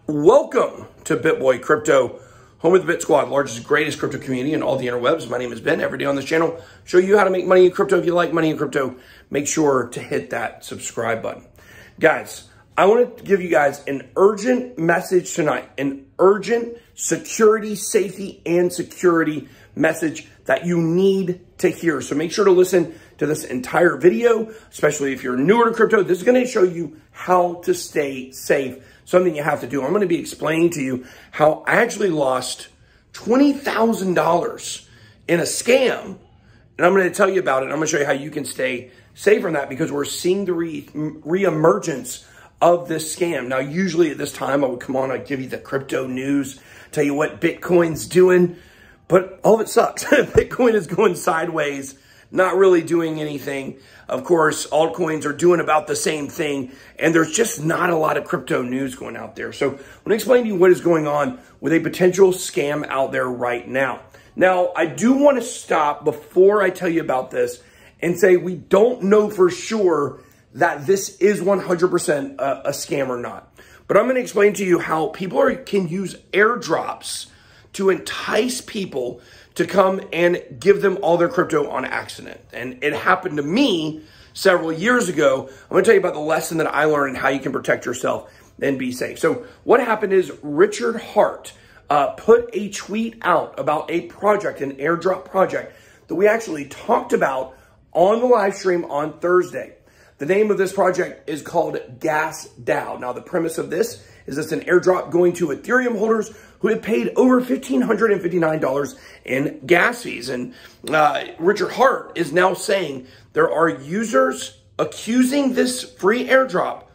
Welcome to BitBoy Crypto, home of the BitSquad, largest, greatest crypto community in all the interwebs. My name is Ben. Every day on this channel, show you how to make money in crypto. If you like money in crypto, make sure to hit that subscribe button. Guys, I want to give you guys an urgent message tonight, an urgent security, safety, and security message that you need to hear. So make sure to listen to this entire video, especially if you're newer to crypto. This is going to show you how to stay safe. Something you have to do. I'm going to be explaining to you how I actually lost $20,000 in a scam. And I'm going to tell you about it. I'm going to show you how you can stay safe from that because we're seeing the re-emergence of this scam. Now, usually at this time, I would come on, I'd give you the crypto news, tell you what Bitcoin's doing, but all of it sucks. Bitcoin is going sideways, not really doing anything. Of course, altcoins are doing about the same thing, and there's just not a lot of crypto news going out there. So I'm going to explain to you what is going on with a potential scam out there right now. Now, I do want to stop before I tell you about this and say we don't know for sure that this is 100% a scam or not. But I'm going to explain to you how people can use airdrops to entice people to come and give them all their crypto on accident. And it happened to me several years ago. I'm going to tell you about the lesson that I learned and how you can protect yourself and be safe. So what happened is Richard Hart put a tweet out about a project, an airdrop project that we actually talked about on the live stream on Thursday. The name of this project is called Gasdao. Now, the premise of this is it's an airdrop going to Ethereum holders who had paid over $1,559 in gas fees. And Richard Hart is now saying there are users accusing this free airdrop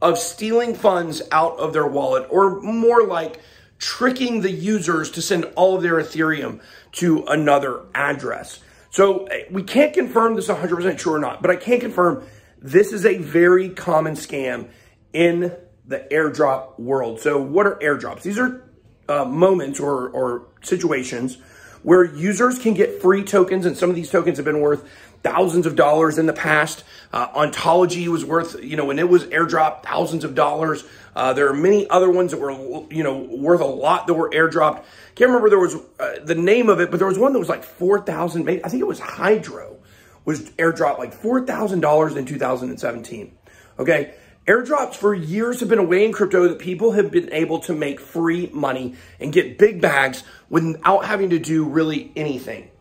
of stealing funds out of their wallet, or more like tricking the users to send all of their Ethereum to another address. So we can't confirm this 100% true or not, but I can confirm this is a very common scam in the airdrop world. So what are airdrops? These are moments or situations where users can get free tokens, and some of these tokens have been worth thousands of dollars in the past. Ontology was worth, when it was airdropped, thousands of dollars. There are many other ones that were, worth a lot that were airdropped. Can't remember there was the name of it, but there was one that was like 4,000. I think it was Hydro was airdropped like $4,000 in 2017. Okay. Airdrops for years have been a way in crypto that people have been able to make free money and get big bags without having to do really anything.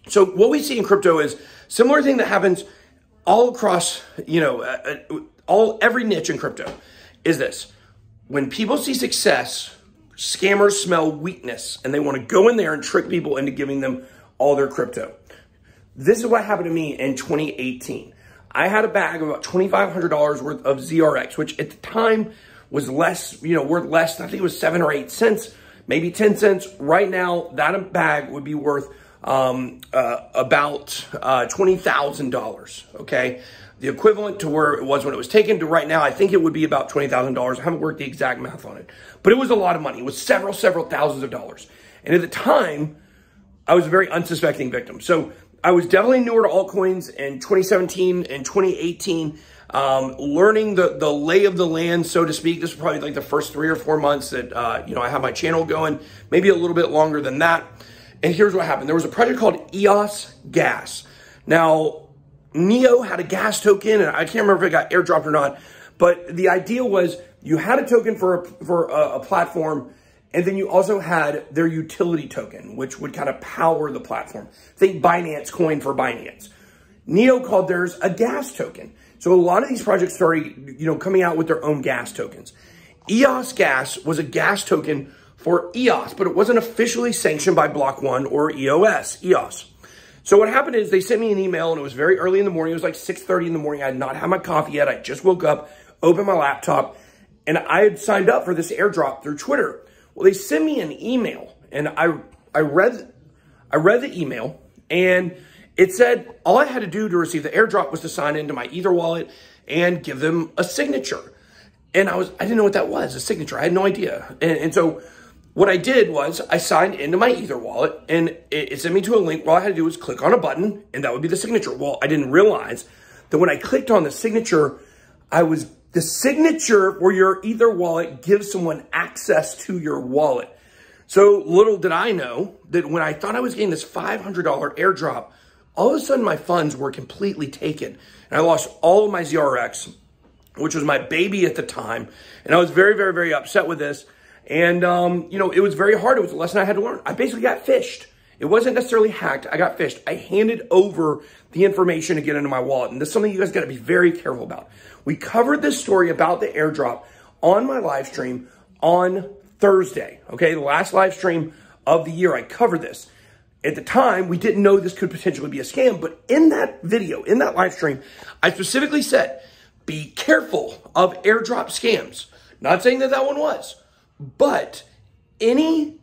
So what we see in crypto is similar thing that happens all across, every niche in crypto is this. When people see success, scammers smell weakness and they want to go in there and trick people into giving them all their crypto. This is what happened to me in 2018. I had a bag of about $2,500 worth of ZRX, which at the time was less, worth less. I think it was 7 or 8 cents, maybe 10 cents. Right now, that bag would be worth about $20,000, okay? The equivalent to where it was when it was taken to right now, I think it would be about $20,000. I haven't worked the exact math on it, but it was a lot of money. It was several thousands of dollars. And at the time, I was a very unsuspecting victim. So I was definitely newer to altcoins in 2017 and 2018, learning the lay of the land, so to speak. This was probably like the first 3 or 4 months that, I had my channel going, maybe a little bit longer than that. And here's what happened. There was a project called EOS Gas. Now, Neo had a gas token, and I can't remember if it got airdropped or not, but the idea was you had a token for a platform, and then you also had their utility token, which would kind of power the platform. Think Binance coin for Binance. Neo called theirs a gas token. So a lot of these projects started, coming out with their own gas tokens. EOS Gas was a gas token for EOS, but it wasn't officially sanctioned by Block 1 or EOS. So what happened is they sent me an email, and it was very early in the morning. It was like 6:30 in the morning. I had not had my coffee yet. I just woke up, opened my laptop, and I had signed up for this airdrop through Twitter. Well, they sent me an email, and I read the email, and it said all I had to do to receive the airdrop was to sign into my Ether wallet and give them a signature. And I didn't know what that was, a signature. I had no idea. And so what I did was I signed into my Ether wallet, and it sent me to a link. All I had to do was click on a button, and that would be the signature. Well, I didn't realize that when I clicked on the signature, The signature for your Ether wallet gives someone access to your wallet. So little did I know that when I thought I was getting this $500 airdrop, all of a sudden my funds were completely taken. And I lost all of my ZRX, which was my baby at the time. And I was very, very, very upset with this. And, you know, it was very hard. It was a lesson I had to learn. I basically got phished. It wasn't necessarily hacked. I got phished. I handed over the information to get into my wallet. And this is something you guys got to be very careful about. We covered this story about the airdrop on my live stream on Thursday. Okay, the last live stream of the year, I covered this. At the time, we didn't know this could potentially be a scam. But in that video, in that live stream, I specifically said, be careful of airdrop scams. Not saying that that one was, but any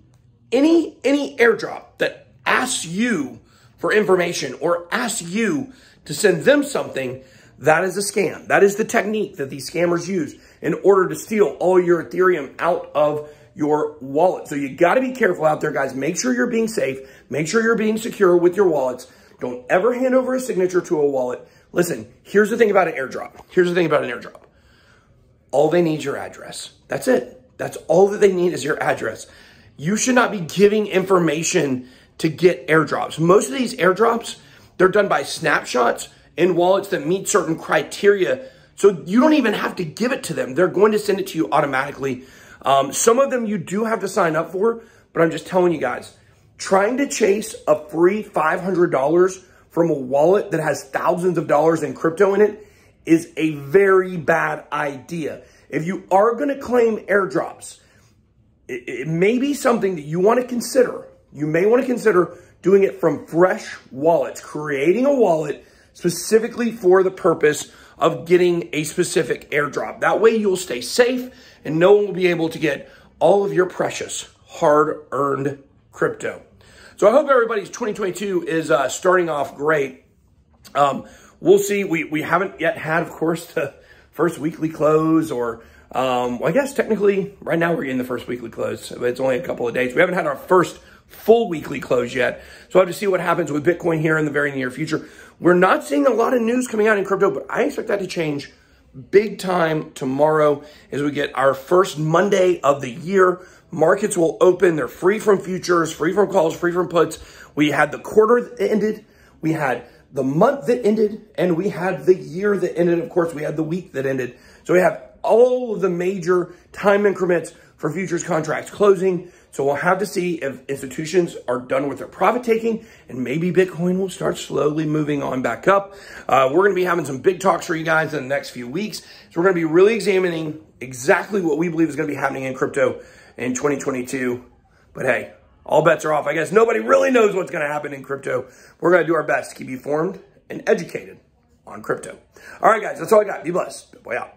airdrop that asks you for information or asks you to send them something, that is a scam. That is the technique that these scammers use in order to steal all your Ethereum out of your wallet. So you got to be careful out there, guys. Make sure you're being safe. Make sure you're being secure with your wallets. Don't ever hand over a signature to a wallet. Listen, here's the thing about an airdrop. Here's the thing about an airdrop. All they need is your address. That's it. That's all that they need is your address. You should not be giving information to get airdrops. Most of these airdrops, they're done by snapshots in wallets that meet certain criteria. So you don't even have to give it to them. They're going to send it to you automatically. Some of them you do have to sign up for, but I'm just telling you guys, trying to chase a free $500 from a wallet that has thousands of dollars in crypto in it is a very bad idea. If you are going to claim airdrops, it may be something that you want to consider. You may want to consider doing it from fresh wallets, creating a wallet specifically for the purpose of getting a specific airdrop. That way you'll stay safe and no one will be able to get all of your precious hard-earned crypto. So I hope everybody's 2022 is starting off great. We'll see. We haven't yet had, of course, the first weekly close or, well, I guess technically right now we're getting the first weekly close. It's only a couple of days. We haven't had our first full weekly close yet. So I have to see what happens with Bitcoin here in the very near future. We're not seeing a lot of news coming out in crypto, but I expect that to change big time tomorrow as we get our first Monday of the year. Markets will open. They're free from futures, free from calls, free from puts. We had the quarter that ended. We had the month that ended, and we had the year that ended. Of course, we had the week that ended. So we have all of the major time increments for futures contracts closing. So we'll have to see if institutions are done with their profit taking and maybe Bitcoin will start slowly moving on back up. We're going to be having some big talks for you guys in the next few weeks. So we're going to be really examining exactly what we believe is going to be happening in crypto in 2022. But hey, all bets are off. I guess nobody really knows what's going to happen in crypto. We're going to do our best to keep you informed and educated on crypto. All right, guys, that's all I got. Be blessed. BitBoy out.